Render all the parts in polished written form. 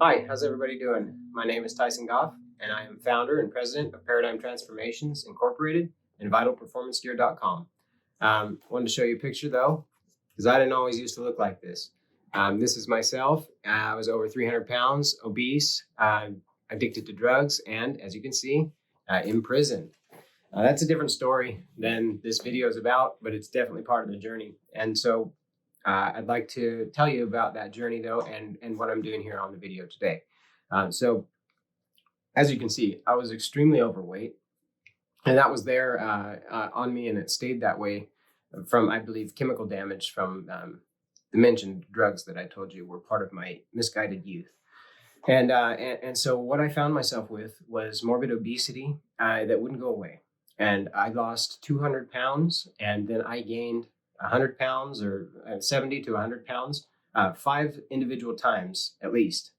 Hi, how's everybody doing? My name is Tyson Goff, and I am founder and president of Paradigm Transformations Incorporated and VitalPerformanceGear.com. Wanted to show you a picture though, because I didn't always used to look like this. This is myself. I was over 300 pounds, obese, addicted to drugs, and as you can see, imprisoned. That's a different story than this video is about, but it's definitely part of the journey. And so I'd like to tell you about that journey though, and what I'm doing here on the video today. So as you can see, I was extremely overweight, and that was there on me, and it stayed that way from, I believe, chemical damage from the mentioned drugs that I told you were part of my misguided youth. And so what I found myself with was morbid obesity that wouldn't go away. And I lost 200 pounds, and then I gained 100 pounds or 70 to 100 pounds, 5 individual times at least.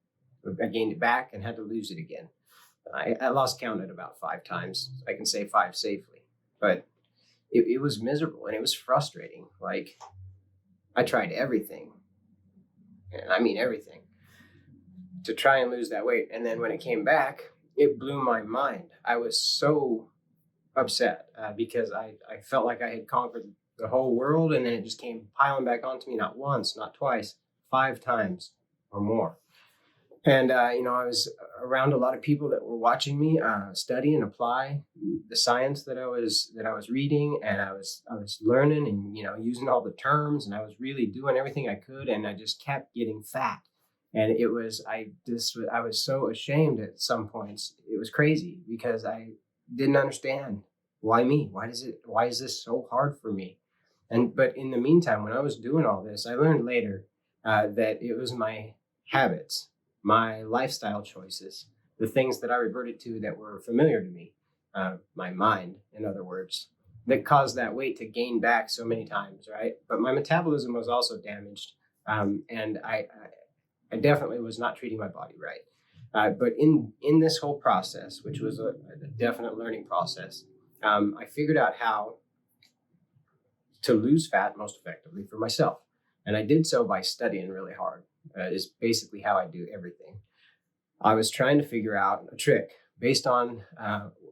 I gained it back and had to lose it again. I lost count at about 5 times. I can say 5 safely, but it was miserable and it was frustrating. Like, I tried everything, and I mean everything, to try and lose that weight. And then when it came back, it blew my mind. I was so upset because I felt like I had conquered the whole world, and then it just came piling back onto me, not once, not twice, 5 times or more. And I was around a lot of people that were watching me study and apply the science that I was reading, and I was learning and using all the terms, and I was really doing everything I could, and I just kept getting fat. And I was so ashamed at some points. It was crazy because I didn't understand why me. Why is this so hard for me? But in the meantime, when I was doing all this, I learned later that it was my habits, my lifestyle choices, the things that I reverted to that were familiar to me, my mind, in other words, that caused that weight to gain back so many times, right? But my metabolism was also damaged, and I definitely was not treating my body right. But in this whole process, which was a definite learning process, I figured out how to lose fat most effectively for myself. And I did so by studying really hard, is basically how I do everything. I was trying to figure out a trick based on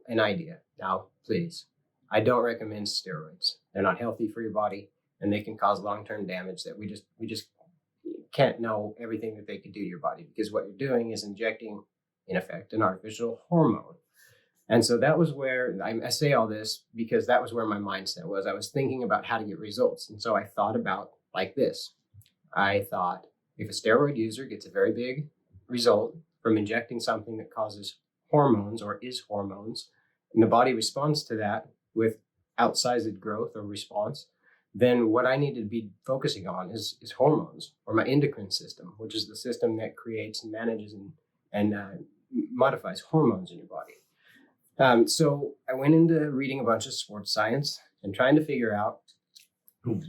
an idea. Now, please, I don't recommend steroids. They're not healthy for your body, and they can cause long-term damage that we just can't know everything that they could do to your body, because what you're doing is injecting, in effect, an artificial hormone. And so that was where I say all this, because that was where my mindset was. I was thinking about how to get results. And so I thought about like this. I thought, if a steroid user gets a very big result from injecting something that causes hormones or is hormones, and the body responds to that with outsized growth or response, then what I need to be focusing on is hormones, or my endocrine system, which is the system that creates and manages and modifies hormones in your body. So I went into reading a bunch of sports science and trying to figure out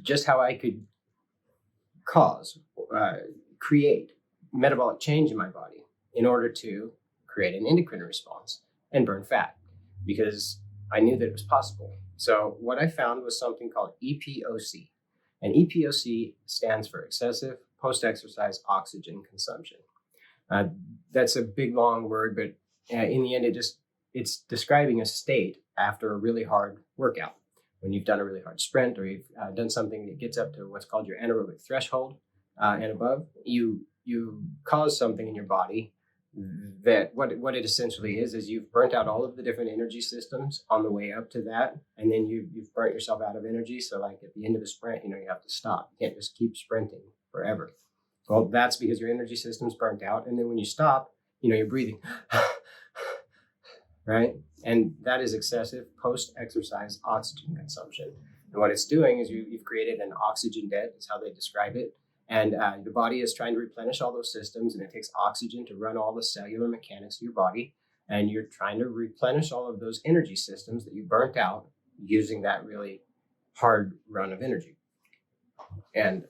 just how I could create metabolic change in my body in order to create an endocrine response and burn fat, because I knew that it was possible. So what I found was something called EPOC. And EPOC stands for excessive post-exercise oxygen consumption. That's a big, long word, but in the end, it's describing a state after a really hard workout. When you've done a really hard sprint, or you've done something that gets up to what's called your anaerobic threshold and above, you cause something in your body that what it essentially is you've burnt out all of the different energy systems on the way up to that, and then you've burnt yourself out of energy. So like at the end of the sprint, you have to stop. You can't just keep sprinting forever. Well, that's because your energy system's burnt out, and then when you stop, you're breathing, right? And that is excessive post-exercise oxygen consumption. And what it's doing is you've created an oxygen debt, is how they describe it. And the body is trying to replenish all those systems, and it takes oxygen to run all the cellular mechanics of your body. And you're trying to replenish all of those energy systems that you burnt out using that really hard run of energy. And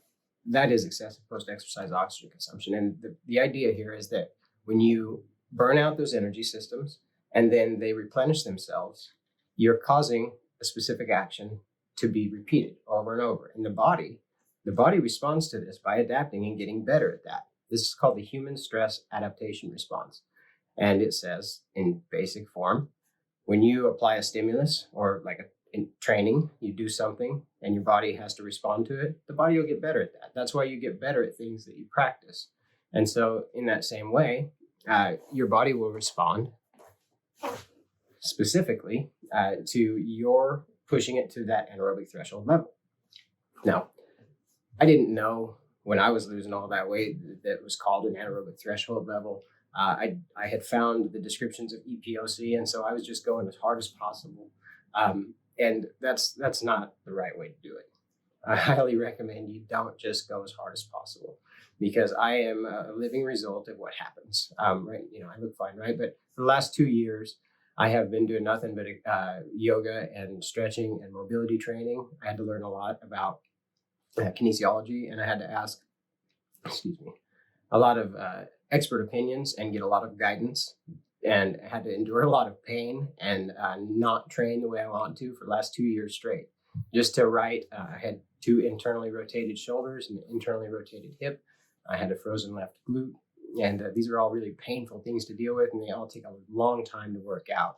that is excessive post-exercise oxygen consumption. And the idea here is that when you burn out those energy systems and then they replenish themselves, you're causing a specific action to be repeated over and over. And the body responds to this by adapting and getting better at that. This is called the human stress adaptation response. And it says in basic form, when you apply a stimulus or like in training, you do something and your body has to respond to it, the body will get better at that. That's why you get better at things that you practice. And so in that same way, your body will respond specifically to your pushing it to that anaerobic threshold level. Now, I didn't know when I was losing all that weight that was called an anaerobic threshold level. I had found the descriptions of EPOC, and so I was just going as hard as possible. And that's not the right way to do it. I highly recommend you don't just go as hard as possible, because I am a living result of what happens. Right, I look fine, right? But for the last 2 years, I have been doing nothing but yoga and stretching and mobility training. I had to learn a lot about kinesiology, and I had to ask, a lot of expert opinions and get a lot of guidance, and had to endure a lot of pain and not train the way I want to for the last 2 years straight. Just to write, I had 2 internally rotated shoulders and an internally rotated hip. I had a frozen left glute, and these are all really painful things to deal with, and they all take a long time to work out.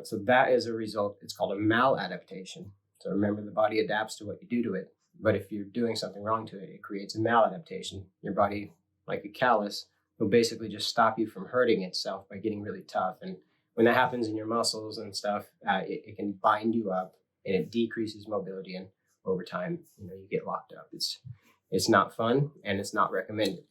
So that is a result. It's called a maladaptation. So remember, the body adapts to what you do to it. But if you're doing something wrong to it, it creates a maladaptation. Your body, like a callus, will basically just stop you from hurting itself by getting really tough. And when that happens in your muscles and stuff, it can bind you up, and it decreases mobility. And over time, you get locked up. It's not fun, and it's not recommended.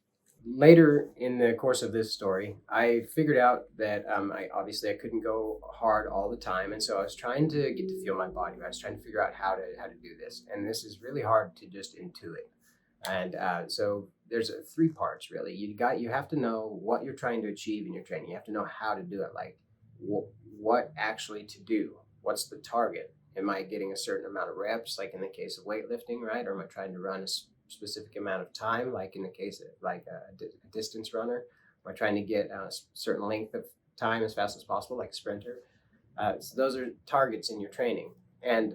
Later in the course of this story, I figured out that I couldn't go hard all the time, and so I was trying to get to feel my body. I was trying to figure out how to do this, and this is really hard to just intuit. And so there's 3 parts really. You have to know what you're trying to achieve in your training. You have to know how to do it, like what actually to do. What's the target? Am I getting a certain amount of reps, like in the case of weightlifting, right? Or am I trying to run a specific amount of time, like in the case of like a distance runner? Am I trying to get a certain length of time as fast as possible, like a sprinter? So those are targets in your training. And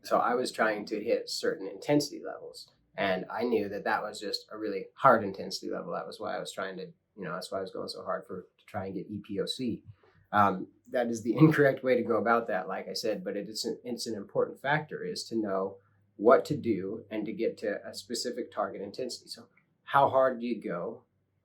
so I was trying to hit certain intensity levels, and I knew that was just a really hard intensity level. That was why I was trying to, that's why I was going so hard to try and get EPOC. That is the incorrect way to go about that, like I said, but it's an important factor, is to know what to do and to get to a specific target intensity. So how hard do you go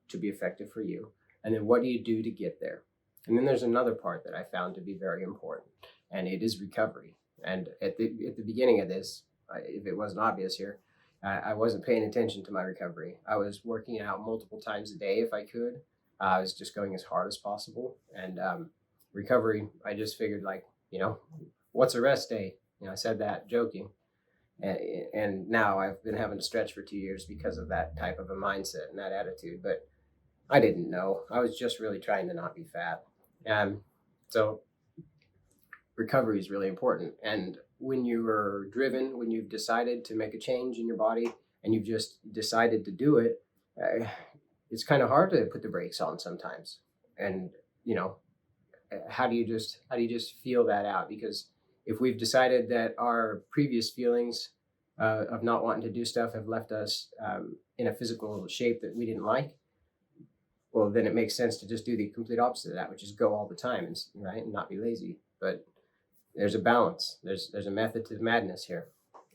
to be effective for you? And then what do you do to get there? And then there's another part that I found to be very important, and it is recovery. And at the beginning of this, if it wasn't obvious here, I wasn't paying attention to my recovery. I was working out multiple times a day if I could. I was just going as hard as possible. And recovery, I just figured, like, what's a rest day? I said that joking. And now I've been having to stretch for 2 years because of that type of a mindset and that attitude. But I didn't know. I was just really trying to not be fat. So recovery is really important. And when you are driven, when you've decided to make a change in your body and you've just decided to do it, it's kind of hard to put the brakes on sometimes. And how do you just feel that out? Because if we've decided that our previous feelings of not wanting to do stuff have left us in a physical shape that we didn't like, well, then it makes sense to just do the complete opposite of that, which is go all the time, and not be lazy. But there's a balance. There's a method to the madness here.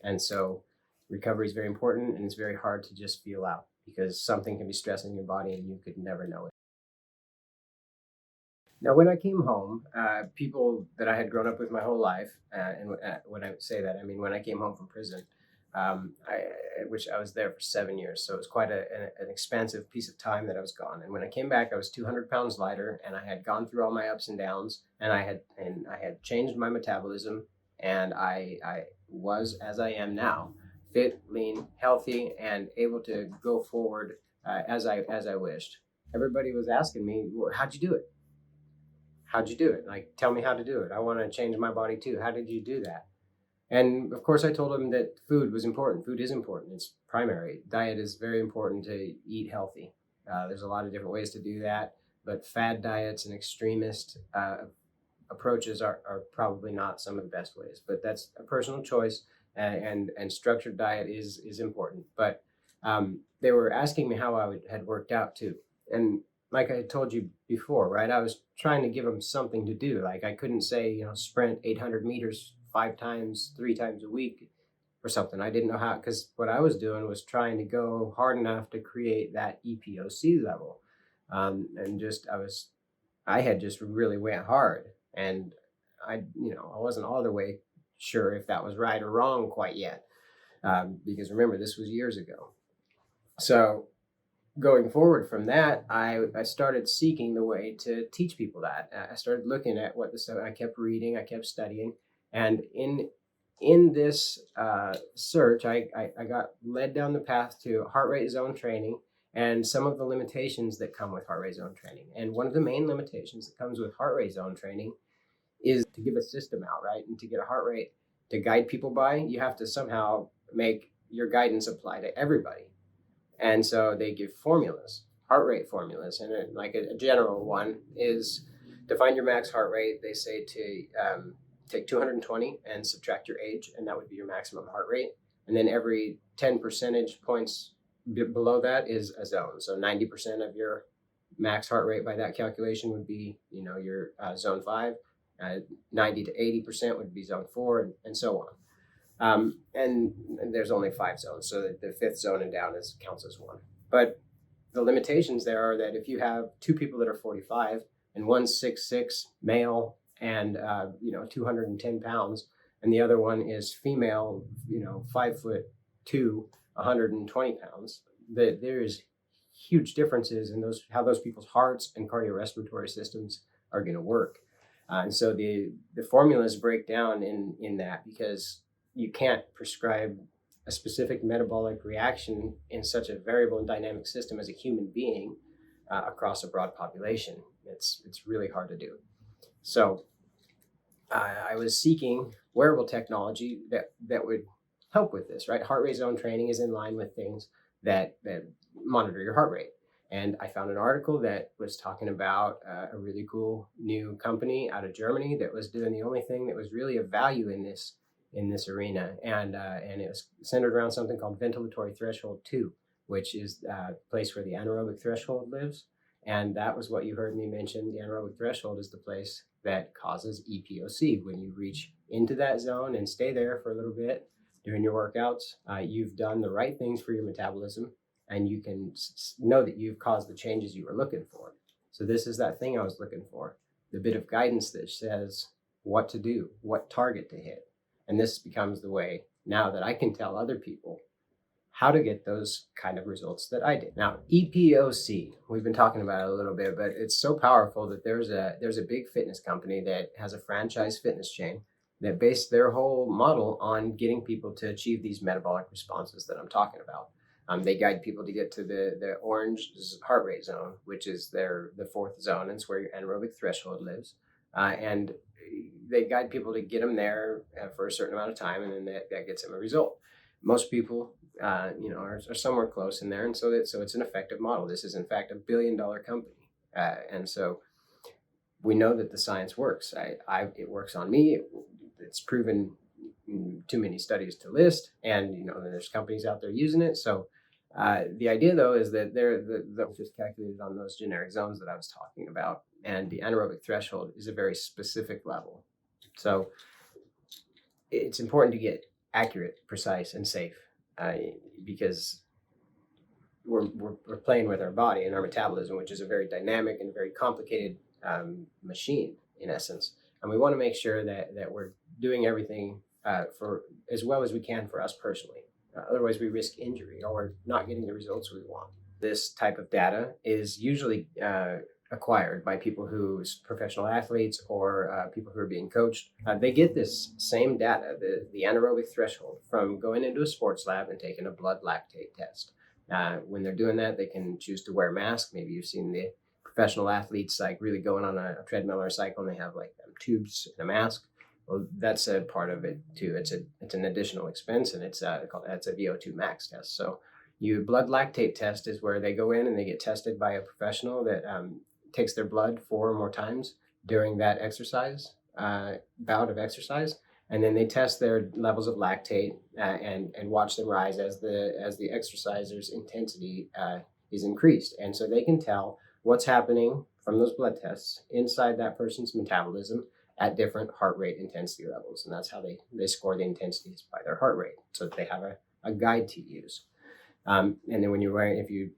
And so recovery is very important, and it's very hard to just feel out, because something can be stressing your body and you could never know it. Now, when I came home, people that I had grown up with my whole life, and when I say that, I mean when I came home from prison, which I was there for 7 years, so it was quite an expansive piece of time that I was gone. And when I came back, I was 200 pounds lighter, and I had gone through all my ups and downs, and I had changed my metabolism, and I was, as I am now, fit, lean, healthy, and able to go forward as I wished. Everybody was asking me, well, how'd you do it? How'd you do it? Like, tell me how to do it. I want to change my body too. How did you do that? And of course, I told them that food was important. Food is important. It's primary. Diet is very important to eat healthy. There's a lot of different ways to do that, but fad diets and extremist approaches are probably not some of the best ways. But that's a personal choice, and structured diet is important. But they were asking me how had worked out too. And like I told you before, right, I was trying to give them something to do. Like I couldn't say, sprint 800 meters 5 times, 3 times a week or something. I didn't know how, because what I was doing was trying to go hard enough to create that EPOC level. And I had just really went hard, and I wasn't all the way sure if that was right or wrong quite yet, because remember, this was years ago. So going forward from that, I started seeking the way to teach people that. I started looking at what the stuff. I kept reading, I kept studying, and in this search, I got led down the path to heart rate zone training and some of the limitations that come with heart rate zone training. And one of the main limitations that comes with heart rate zone training is to give a system out, right? And to get a heart rate to guide people by, you have to somehow make your guidance apply to everybody. And so they give formulas, heart rate formulas. And like a general one is to find your max heart rate. They say to take 220 and subtract your age, and that would be your maximum heart rate. And then every 10 percentage points below that is a zone. So 90% of your max heart rate by that calculation would be, your zone 5. 90 to 80% would be zone 4, and so on. And there's only 5 zones, so the 5th zone and down counts as 1. But the limitations there are that if you have 2 people that are 45 and one's 6'6", male, and 210 pounds, and the other one is female, 5'2", 120 pounds, that there's huge differences in how those people's hearts and cardiorespiratory systems are going to work. And so the formulas break down in that, because you can't prescribe a specific metabolic reaction in such a variable and dynamic system as a human being across a broad population. It's really hard to do. So I was seeking wearable technology that would help with this, right? Heart rate zone training is in line with things that monitor your heart rate. And I found an article that was talking about a really cool new company out of Germany that was doing the only thing that was really of value in this arena, and it was centered around something called ventilatory threshold 2, which is the place where the anaerobic threshold lives. And that was what you heard me mention. The anaerobic threshold is the place that causes EPOC. When you reach into that zone and stay there for a little bit during your workouts, you've done the right things for your metabolism, and you can know that you've caused the changes you were looking for. So this is that thing I was looking for, the bit of guidance that says what to do, what target to hit. And this becomes the way now that I can tell other people how to get those kind of results that I did. Now, EPOC, we've been talking about it a little bit, but it's so powerful that there's a big fitness company that has a franchise fitness chain that based their whole model on getting people to achieve these metabolic responses that I'm talking about. They guide people to get to the orange heart rate zone, which is the 4th zone. And it's where your anaerobic threshold lives. And they guide people to get them there for a certain amount of time, and then that gets them a result. Most people, are somewhere close in there, and so it's an effective model. This is in fact $1 billion company, and so we know that the science works. It works on me. It's proven too many studies to list, and there's companies out there using it. So the idea though is that the just calculated on those generic zones that I was talking about, and the anaerobic threshold is a very specific level. So it's important to get accurate, precise, and safe, because we're playing with our body and our metabolism, which is a very dynamic and very complicated machine in essence. And we want to make sure that we're doing everything for as well as we can for us personally. Otherwise, we risk injury or not getting the results we want. This type of data is usually acquired by people who's professional athletes or people who are being coached. They get this same data, the anaerobic threshold, from going into a sports lab and taking a blood lactate test. When they're doing that, they can choose to wear a mask. Maybe you've seen the professional athletes like really going on a treadmill or a cycle, and they have like tubes and a mask. Well, that's a part of it too. It's an additional expense, and it's a VO2 max test. So your blood lactate test is where they go in and they get tested by a professional that takes their blood 4 or more times during that exercise bout of exercise, And then they test their levels of lactate and watch them rise as the exerciser's intensity is increased. And so they can tell what's happening from those blood tests inside that person's metabolism at different heart rate intensity levels. And that's how they score the intensities, by their heart rate, so that they have a guide to use. And then when you're wearing, if you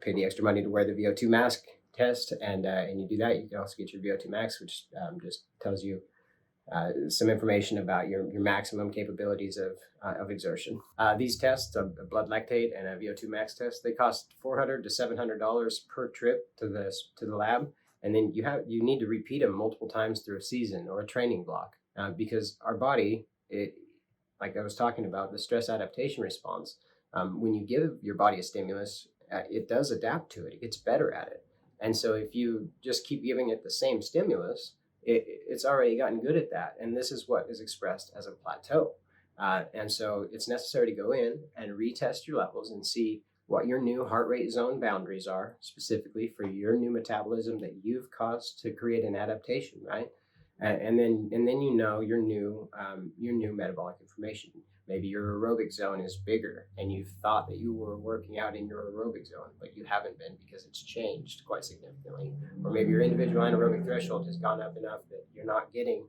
pay the extra money to wear the VO2 mask test, and you do that, you can also get your VO2 max, which just tells you some information about your maximum capabilities of exertion. These tests, a blood lactate and a VO2 max test, they cost $400 to $700 per trip to the lab, and then you need to repeat them multiple times through a season or a training block, because our body, like I was talking about, the stress adaptation response. When you give your body a stimulus, it does adapt to it. It gets better at it. And so if you just keep giving it the same stimulus, it's already gotten good at that. And this is what is expressed as a plateau. And so it's necessary to go in and retest your levels and see what your new heart rate zone boundaries are, specifically for your new metabolism that you've caused to create an adaptation, right? And then your new metabolic information. Maybe your aerobic zone is bigger, and you thought that you were working out in your aerobic zone, but you haven't been because it's changed quite significantly. Or maybe your individual anaerobic threshold has gone up enough that you're not getting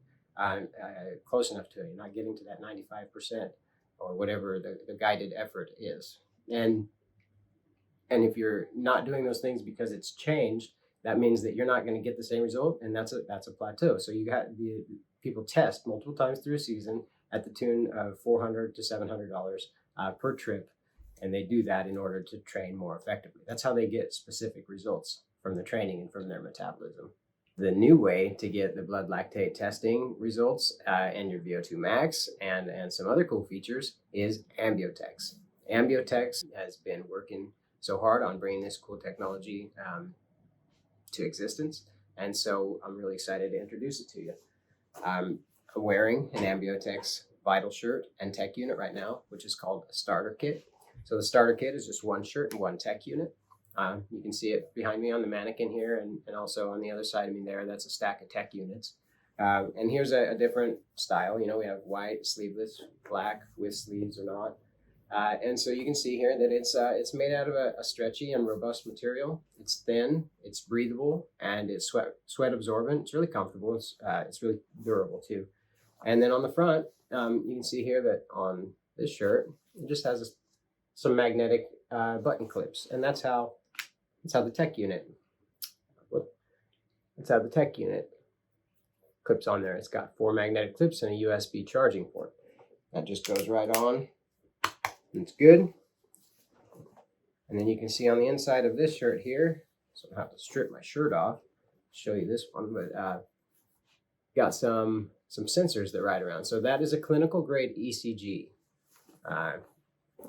close enough to it. You're not getting to that 95% or whatever the guided effort is. And if you're not doing those things because it's changed, that means that you're not going to get the same result, and that's a plateau. So you got the people test multiple times through a season at the tune of $400 to $700 per trip, and they do that in order to train more effectively. That's how they get specific results from the training and from their metabolism. The new way to get the blood lactate testing results and your VO2 max and some other cool features is ambiotex. Ambiotex has been working so hard on bringing this cool technology to existence, and so I'm really excited to introduce it to you. I'm wearing an ambiotex VitalShirt and tech unit right now, which is called a starter kit. So the starter kit is just one shirt and one tech unit. You can see it behind me on the mannequin here, and also on the other side of me there, that's a stack of tech units. And here's a different style. We have white, sleeveless, black, with sleeves or not. And so you can see here that it's made out of a stretchy and robust material. It's thin, it's breathable, and it's sweat absorbent. It's really comfortable. It's really durable too. And then on the front, you can see here that on this shirt, it just has some magnetic button clips, and that's how the tech unit. That's how the tech unit clips on there. It's got 4 magnetic clips and a USB charging port. That just goes right on. It's good. And then you can see on the inside of this shirt here, so I'll have to strip my shirt off to show you this one, but got some sensors that ride around. So that is a clinical grade ECG. An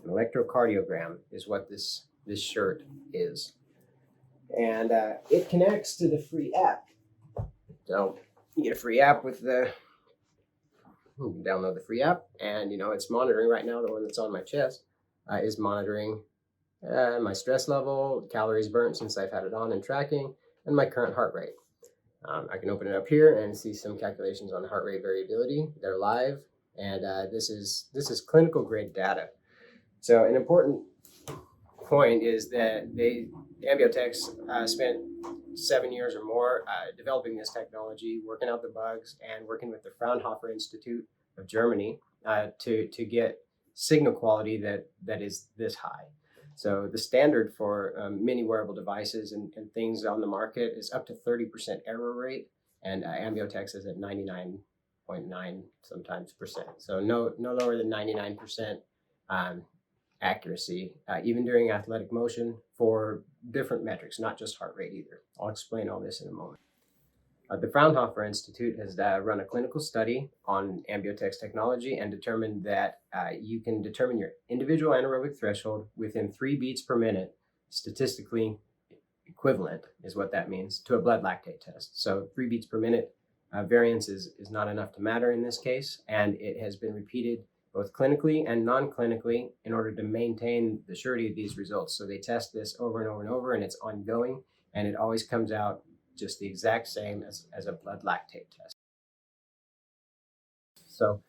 electrocardiogram is what this shirt is. And it connects to the free app. So you get a free app with you can download the free app, and it's monitoring right now. The one that's on my chest is monitoring my stress level, calories burnt since I've had it on, and tracking, and my current heart rate. I can open it up here and see some calculations on heart rate variability. They're live, and this is clinical grade data. So an important point is that ambiotex spent 7 years or more developing this technology, working out the bugs, and working with the Fraunhofer Institute of Germany to get signal quality that is this high. So the standard for many wearable devices and things on the market is up to 30% error rate, and ambiotex is at 99.9 sometimes percent. So no lower than 99% accuracy, even during athletic motion, for different metrics, not just heart rate either. I'll explain all this in a moment. The Fraunhofer Institute has run a clinical study on ambiotex technology and determined that you can determine your individual anaerobic threshold within 3 beats per minute, statistically equivalent is what that means, to a blood lactate test. So 3 beats per minute variance is not enough to matter in this case, and it has been repeated both clinically and non-clinically in order to maintain the surety of these results. So they test this over and over and over, and it's ongoing, and it always comes out just the exact same as a blood lactate test. So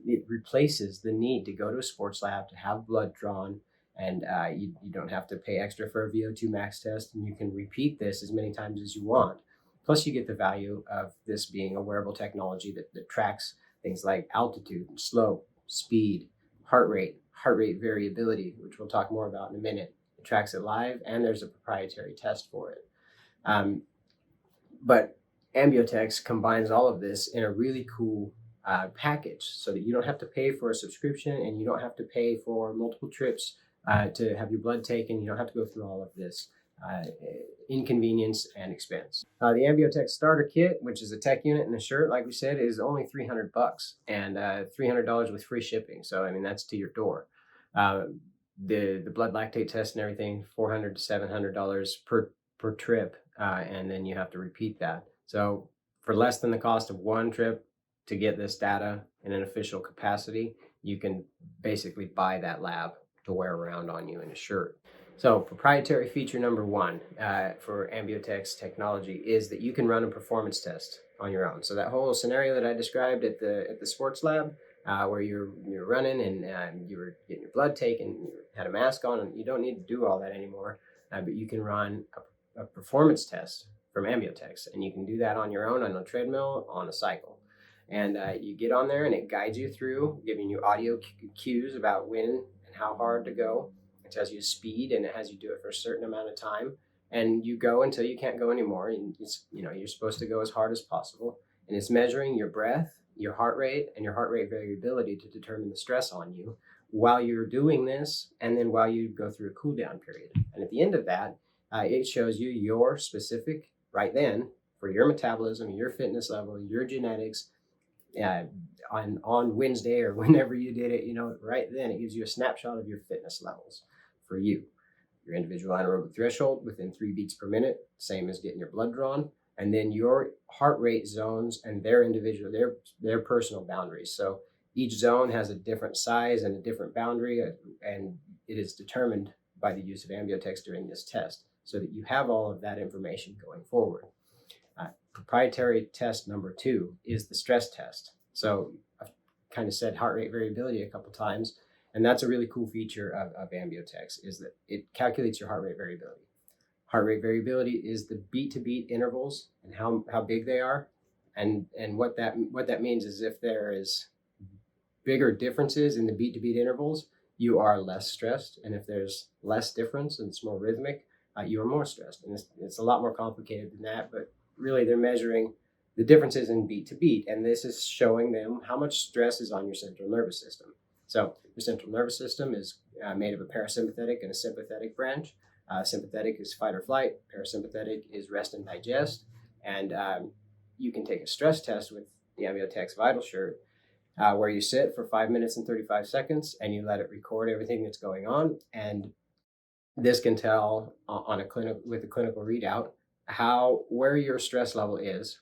It replaces the need to go to a sports lab to have blood drawn, and you don't have to pay extra for a VO2 max test, and you can repeat this as many times as you want. Plus, you get the value of this being a wearable technology that tracks things like altitude, slope, speed, heart rate variability, which we'll talk more about in a minute. It tracks it live, and there's a proprietary test for it. But Ambiotex combines all of this in a really cool package so that you don't have to pay for a subscription and you don't have to pay for multiple trips to have your blood taken. You don't have to go through all of this inconvenience and expense. The Ambiotex starter kit, which is a tech unit and a shirt, like we said, is only $300 and $300 with free shipping. So, I mean, that's to your door. The blood lactate test and everything, $400 to $700 per trip, and then you have to repeat that. So for less than the cost of one trip to get this data in an official capacity, you can basically buy that lab to wear around on you in a shirt. So proprietary feature number one for Ambiotex technology is that you can run a performance test on your own. So that whole scenario that I described at the sports lab, where you're running and you were getting your blood taken, you had a mask on, and you don't need to do all that anymore. But you can run a performance test from Ambiotex, and you can do that on your own on a treadmill, on a cycle. And you get on there, and it guides you through, giving you audio cues about when and how hard to go. It tells you speed, and it has you do it for a certain amount of time. And you go until you can't go anymore. And you're supposed to go as hard as possible. And it's measuring your breath, your heart rate, and your heart rate variability to determine the stress on you while you're doing this, and then while you go through a cool down period. And at the end of that, it shows you your specific, right then, for your metabolism, your fitness level, your genetics, on Wednesday or whenever you did it, right then it gives you a snapshot of your fitness levels for you. Your individual anaerobic threshold within 3 beats per minute, same as getting your blood drawn, and then your heart rate zones and their personal boundaries. So each zone has a different size and a different boundary, and it is determined by the use of Ambiotex during this test, so that you have all of that information going forward. Proprietary test number 2 is the stress test. So I've kind of said heart rate variability a couple times, and that's a really cool feature of Ambiotex, is that it calculates your heart rate variability. Heart rate variability is the beat-to-beat intervals and how big they are, and what that means is if there is bigger differences in the beat-to-beat intervals, you are less stressed, and if there's less difference and it's more rhythmic, you are more stressed. And it's a lot more complicated than that, but really they're measuring the differences in beat to beat, and this is showing them how much stress is on your central nervous system. So your central nervous system is made of a parasympathetic and a sympathetic branch. Sympathetic is fight or flight, parasympathetic is rest and digest, and you can take a stress test with the Ambiotex VitalShirt, where you sit for 5 minutes and 35 seconds and you let it record everything that's going on, and this can tell with a clinical readout where your stress level is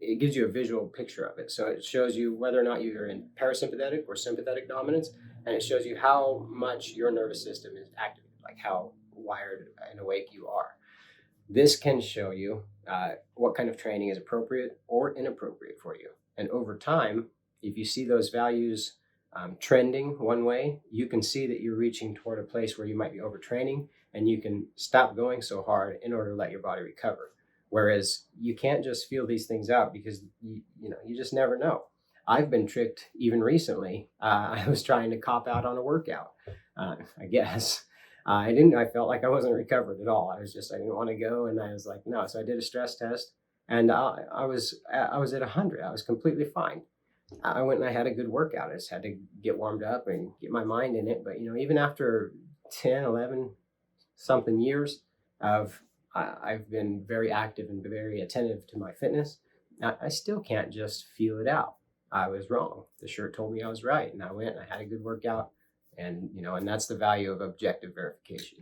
it gives you a visual picture of it. So it shows you whether or not you're in parasympathetic or sympathetic dominance, and it shows you how much your nervous system is activated, like how wired and awake you are. This can show you what kind of training is appropriate or inappropriate for you. And over time, if you see those values trending one way, you can see that you're reaching toward a place where you might be overtraining, and you can stop going so hard in order to let your body recover. Whereas you can't just feel these things out, because you just never know. I've been tricked even recently. I was trying to cop out on a workout, I guess. I felt like I wasn't recovered at all. I didn't want to go, and I was like, no. So I did a stress test, and I was at 100. I was completely fine. I went and I had a good workout. I just had to get warmed up and get my mind in it. But even after 10, 11 something years I've been very active and very attentive to my fitness, I still can't just feel it out. I was wrong. The shirt told me I was right, and I went and I had a good workout, and that's the value of objective verification.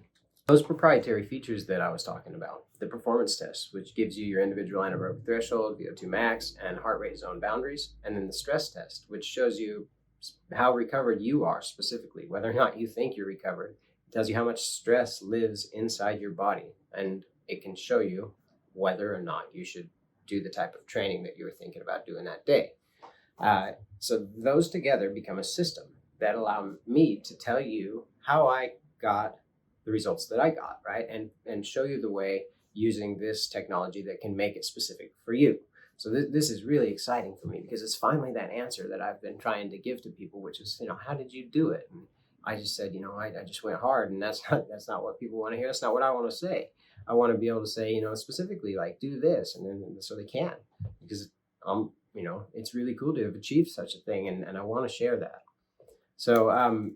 Those proprietary features that I was talking about, the performance test, which gives you your individual anaerobic threshold, VO2 max, and heart rate zone boundaries, and then the stress test, which shows you how recovered you are specifically, whether or not you think you're recovered. It tells you how much stress lives inside your body, and it can show you whether or not you should do the type of training that you were thinking about doing that day. So those together become a system that allow me to tell you how I got the results that I got, right? And show you the way using this technology that can make it specific for you. So this is really exciting for me because it's finally that answer that I've been trying to give to people, which is, how did you do it? And I just said, I just went hard, and that's not what people want to hear. That's not what I want to say. I want to be able to say, specifically like do this, and then so they can, because it's really cool to have achieved such a thing, and I want to share that. So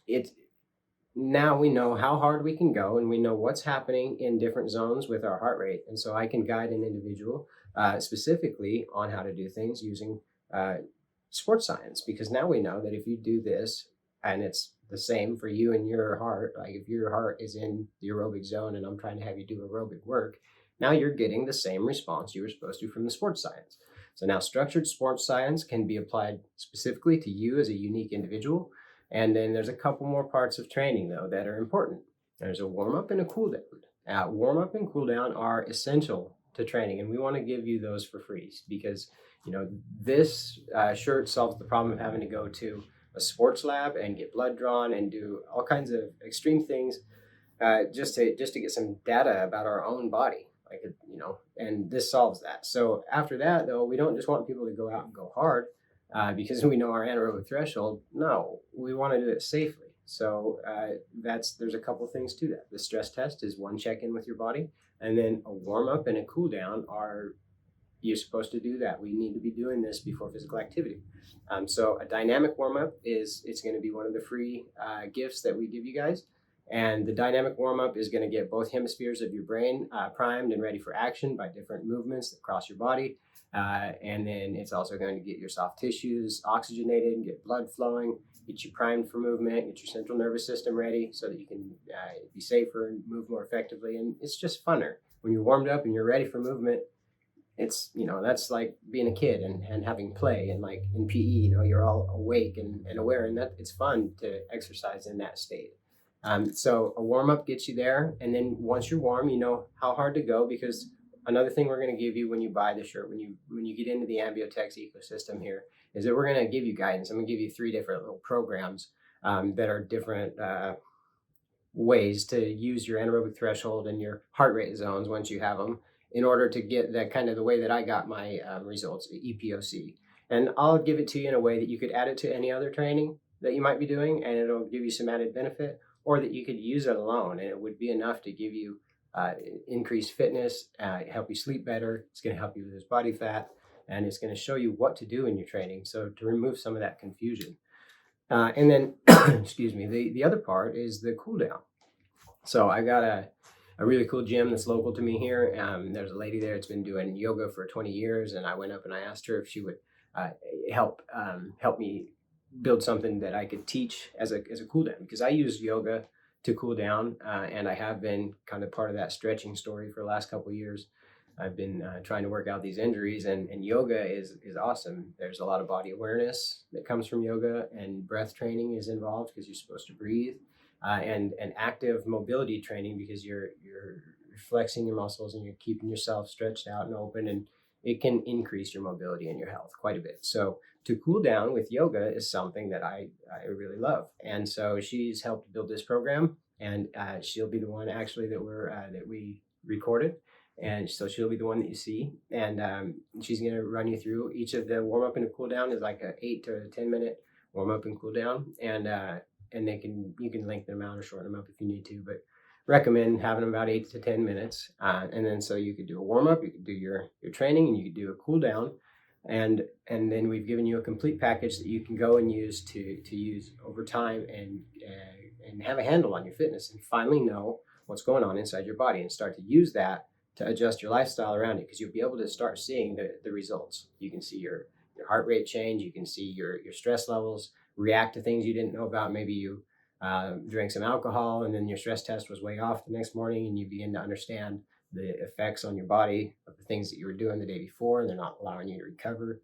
it now we know how hard we can go, and we know what's happening in different zones with our heart rate, and so I can guide an individual specifically on how to do things using sports science, because now we know that if you do this, and it's the same for you and your heart, like if your heart is in the aerobic zone and I'm trying to have you do aerobic work, now you're getting the same response you were supposed to from the sports science. So now structured sports science can be applied specifically to you as a unique individual. And then there's a couple more parts of training, though, that are important. There's a warm up and a cool down. Warm up and cool down are essential to training, and we want to give you those for free because this shirt solves the problem of having to go to a sports lab and get blood drawn and do all kinds of extreme things just to get some data about our own body, and this solves that. So after that, though, we don't just want people to go out and go hard because we know our anaerobic threshold. No, we want to do it safely. So there's a couple things to that. The stress test is one check-in with your body, and then a warm-up and a cool-down are you're supposed to do that. We need to be doing this before physical activity. So a dynamic warm-up it's going to be one of the free gifts that we give you guys. And the dynamic warm-up is going to get both hemispheres of your brain primed and ready for action by different movements that cross your body. And then it's also going to get your soft tissues oxygenated, get blood flowing, get you primed for movement, get your central nervous system ready so that you can be safer and move more effectively. And it's just funner. When you're warmed up and you're ready for movement, it's, that's like being a kid and having play. And like in PE, you're all awake and aware, and that it's fun to exercise in that state. So a warm-up gets you there, and then once you're warm, you know how hard to go, because another thing we're going to give you when you buy the shirt, when you get into the ambiotex ecosystem here, is that we're going to give you guidance. I'm going to give you 3 different little programs that are different ways to use your anaerobic threshold and your heart rate zones once you have them, in order to get that kind of the way that I got my results, EPOC. And I'll give it to you in a way that you could add it to any other training that you might be doing, and it'll give you some added benefit, or that you could use it alone, and it would be enough to give you increased fitness, help you sleep better. It's going to help you lose body fat, and it's going to show you what to do in your training, so to remove some of that confusion. And then, excuse me, the other part is the cool down. So I got a really cool gym that's local to me here. There's a lady there that's been doing yoga for 20 years, and I went up and I asked her if she would help me build something that I could teach as a cool down, because I use yoga to cool down, and I have been kind of part of that stretching story for the last couple of years. I've been trying to work out these injuries, and yoga is awesome. There's a lot of body awareness that comes from yoga, and breath training is involved because you're supposed to breathe. And active mobility training, because you're flexing your muscles and you're keeping yourself stretched out and open, and it can increase your mobility and your health quite a bit. So to cool down with yoga is something that I really love, and so she's helped build this program, and she'll be the one actually that we recorded, and so she'll be the one that you see, and she's going to run you through each of the warm up and a cool down. Is like a 8 to 10 minute warm up and cool down, and you can lengthen them out or shorten them up if you need to, but recommend having them about 8 to 10 minutes. And then so you could do a warm up, you could do your training, and you could do a cool down. And then we've given you a complete package that you can go and use to use over time, and have a handle on your fitness, and finally know what's going on inside your body, and start to use that to adjust your lifestyle around it, because you'll be able to start seeing the results. You can see your heart rate change, you can see your stress levels react to things you didn't know about. Maybe you drank some alcohol and then your stress test was way off the next morning, and you begin to understand the effects on your body of the things that you were doing the day before, and they're not allowing you to recover.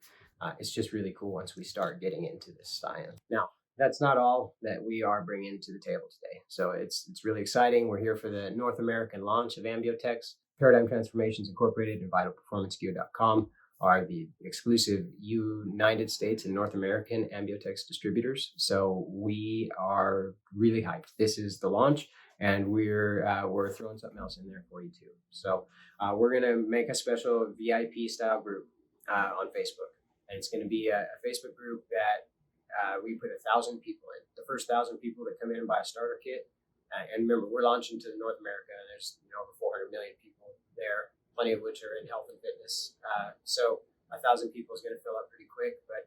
It's just really cool once we start getting into this science. Now, that's not all that we are bringing to the table today. So it's really exciting. We're here for the North American launch of Ambiotex, Paradigm Transformations Incorporated, and VitalPerformanceGear.com. are the exclusive United States and North American ambiotex distributors. So we are really hyped. This is the launch, and we're throwing something else in there for you too. So we're gonna make a special VIP style group on Facebook, and it's gonna be a Facebook group that we put 1,000 people in. The first 1,000 people that come in and buy a starter kit. And remember, we're launching to North America, and there's over 400 million people there, plenty of which are in health and fitness. So 1,000 people is going to fill up pretty quick. But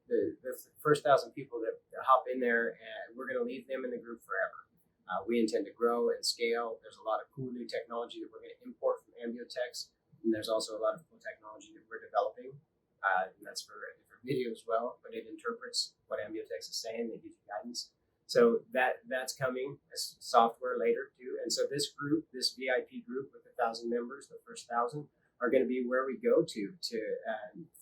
the first 1,000 people that hop in there, and we're going to leave them in the group forever. We intend to grow and scale. There's a lot of cool new technology that we're going to import from ambiotex, and there's also a lot of cool technology that we're developing. And that's for a different video as well, but it interprets what ambiotex is saying. It gives you guidance. So that's coming as software later too. And so this group, this VIP group with 1,000 members, the first 1,000, are going to be where we go to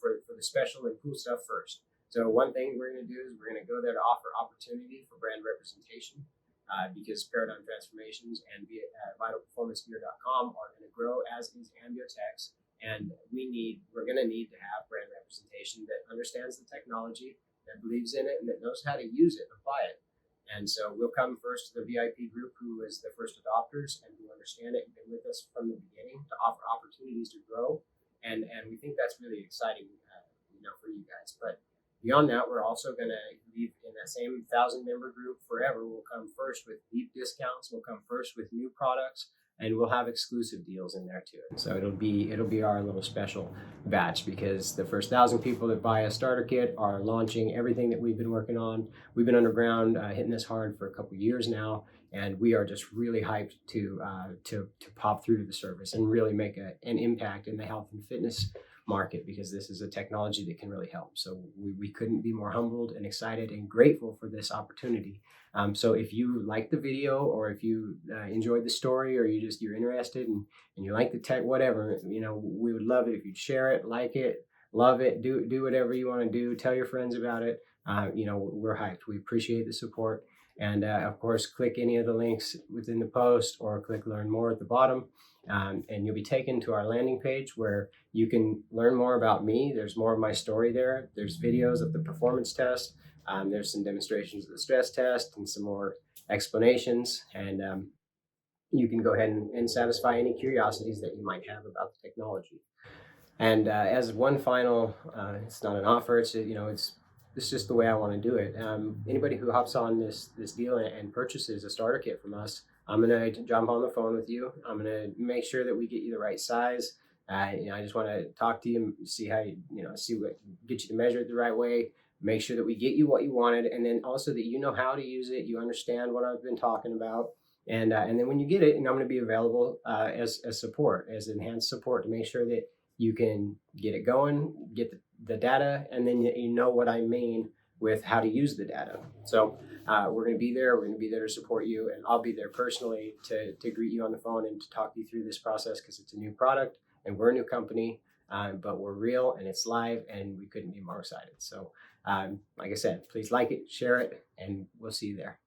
for the special and cool stuff first. So one thing we're going to do is we're going to go there to offer opportunity for brand representation because Paradigm Transformations and VitalPerformanceGear.com are going to grow, as is ambiotex. And we're going to need to have brand representation that understands the technology, that believes in it, and that knows how to use it and apply it. And so we'll come first to the VIP group who is the first adopters and who understand it and been with us from the beginning to offer opportunities to grow. And we think that's really exciting, for you guys. But beyond that, we're also going to leave in that same 1,000 member group forever. We'll come first with deep discounts. We'll come first with new products. And we'll have exclusive deals in there too. So it'll be our little special batch because the first 1,000 people that buy a starter kit are launching everything that we've been working on. We've been underground hitting this hard for a couple years now, and we are just really hyped to pop through to the surface and really make an impact in the health and fitness market because this is a technology that can really help. So we couldn't be more humbled and excited and grateful for this opportunity. So if you like the video or if you enjoyed the story or you're interested and you like the tech, whatever, we would love it if you'd share it, like it, love it, do whatever you want to do, tell your friends about it. We're hyped. We appreciate the support. And of course, click any of the links within the post or click learn more at the bottom. And you'll be taken to our landing page where you can learn more about me. There's more of my story there. There's videos of the performance test. There's some demonstrations of the stress test and some more explanations. And you can go ahead and satisfy any curiosities that you might have about the technology. And as one final, it's not an offer. It's just the way I want to do it. Anybody who hops on this deal and purchases a starter kit from us, I'm gonna jump on the phone with you. I'm gonna make sure that we get you the right size. I just want to talk to you and see how get you to measure it the right way. Make sure that we get you what you wanted, and then also that you know how to use it. You understand what I've been talking about, and then when you get it, I'm going to be available as support, as enhanced support to make sure that you can get it going, get the data, and then you know what I mean with how to use the data. So we're going to be there. We're going to be there to support you, and I'll be there personally to greet you on the phone and to talk you through this process because it's a new product and we're a new company, but we're real and it's live, and we couldn't be more excited. So like I said, please like it, share it, and we'll see you there.